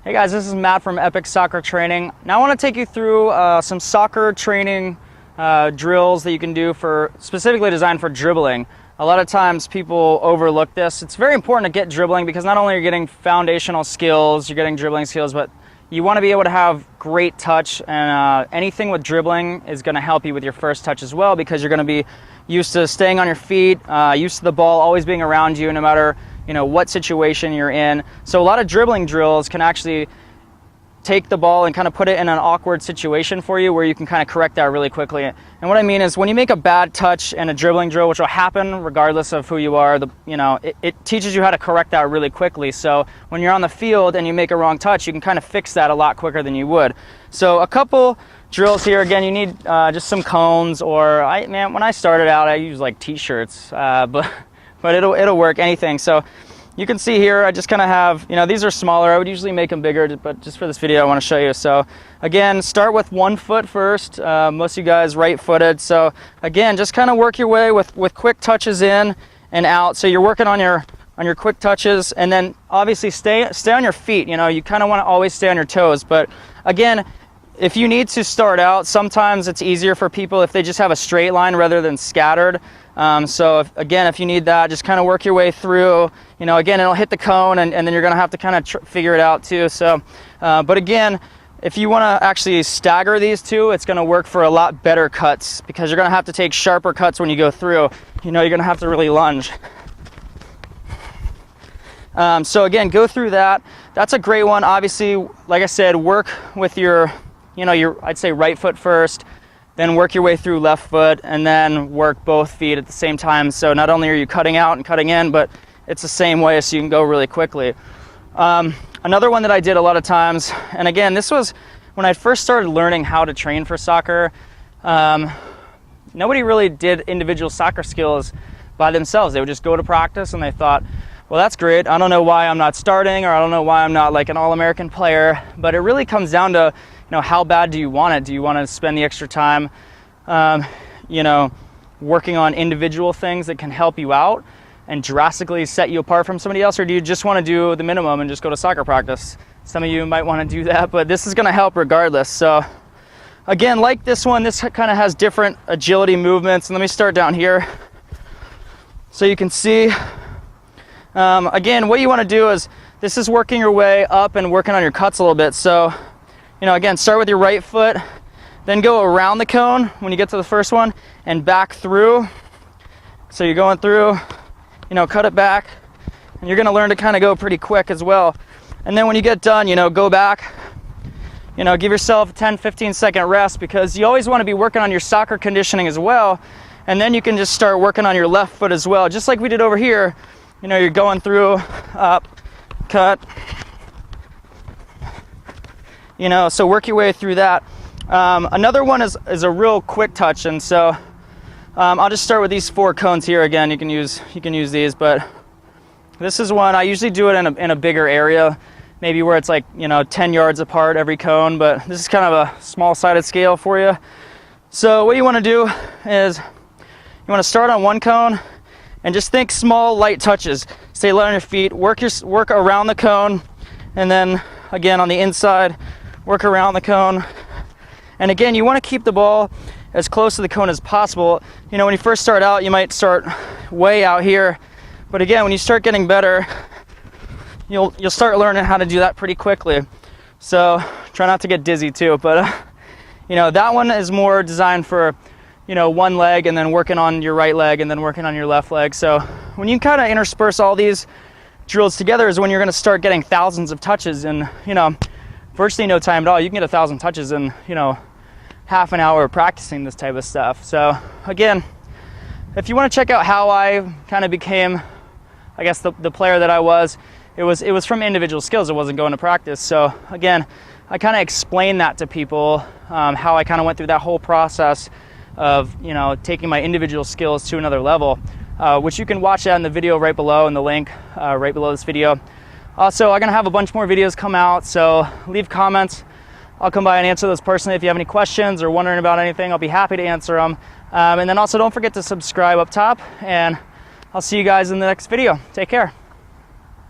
Hey guys, this is Matt from Epic Soccer Training. Now I want to take you through some soccer training drills that you can do for specifically designed for dribbling. A lot of times people overlook this. It's very important to get dribbling because not only are you getting foundational skills, you're getting dribbling skills, but you want to be able to have great touch, and anything with dribbling is going to help you with your first touch as well, because you're going to be used to staying on your feet, used to the ball always being around you no matter what situation you're in. So a lot of dribbling drills can actually take the ball and kind of put it in an awkward situation for you where you can kind of correct that really quickly. And what I mean is when you make a bad touch in a dribbling drill, which will happen regardless of who you are, it teaches you how to correct that really quickly. So when you're on the field and you make a wrong touch, you can kind of fix that a lot quicker than you would. So a couple drills here. Again, you need just some cones, or when I started out, I used like t-shirts, but it'll work, anything. So you can see here, I just kind of have, these are smaller. I would usually make them bigger, but just for this video, I want to show you. So again, start with one foot first. Most of you guys right-footed. So again, just kind of work your way with quick touches in and out. So you're working on your quick touches, and then obviously stay on your feet. You kind of want to always stay on your toes. But again, if you need to start out, sometimes it's easier for people if they just have a straight line rather than scattered. So if you need that, just kind of work your way through. Again, it'll hit the cone, and then you're going to have to kind of figure it out too. So, but again, if you want to actually stagger these two, it's going to work for a lot better cuts, because you're going to have to take sharper cuts when you go through. You're going to have to really lunge. So again, go through that. That's a great one. Obviously, like I said, work with your I'd say right foot first, then work your way through left foot, and then work both feet at the same time. So not only are you cutting out and cutting in, but it's the same way, so you can go really quickly. Another one that I did a lot of times, and again, this was when I first started learning how to train for soccer. Nobody really did individual soccer skills by themselves. They would just go to practice and they thought, well, that's great. I don't know why I'm not starting, or I don't know why I'm not like an All-American player. But it really comes down to, how bad do you want it? Do you want to spend the extra time, working on individual things that can help you out and drastically set you apart from somebody else? Or do you just want to do the minimum and just go to soccer practice? Some of you might want to do that, but this is going to help regardless. So again, like this one, this kind of has different agility movements. And let me start down here. So you can see, again, what you want to do is, this is working your way up and working on your cuts a little bit. So, again, start with your right foot, then go around the cone when you get to the first one and back through. So you're going through, cut it back, and you're going to learn to kind of go pretty quick as well. And then when you get done, go back, give yourself a 10-15 second rest, because you always want to be working on your soccer conditioning as well. And then you can just start working on your left foot as well, just like we did over here. You're going through, up, cut, so work your way through that. Another one is a real quick touch, and so I'll just start with these 4 cones here. Again, you can use these, but this is one I usually do it in a bigger area, maybe where it's like 10 yards apart every cone, but this is kind of a small-sided scale for you. So what you want to do is you want to start on one cone and just think small, light touches. Stay light on your feet, work around the cone, and then again on the inside, work around the cone. And again, you want to keep the ball as close to the cone as possible. When you first start out, you might start way out here, but again, when you start getting better, you'll start learning how to do that pretty quickly. So try not to get dizzy too, but that one is more designed for one leg, and then working on your right leg, and then working on your left leg. So when you kind of intersperse all these drills together is when you're going to start getting thousands of touches in, virtually no time at all. You can get 1,000 touches in, half an hour of practicing this type of stuff. So again, if you want to check out how I kind of became, I guess, the player that I was, it was from individual skills. It wasn't going to practice. So again, I kind of explained that to people, how I kind of went through that whole process of taking my individual skills to another level, which you can watch that in the video right below, in the link right below this video. Also, I'm gonna have a bunch more videos come out, so leave comments. I'll come by and answer those personally. If you have any questions or wondering about anything, I'll be happy to answer them. And then also don't forget to subscribe up top, and I'll see you guys in the next video. Take care.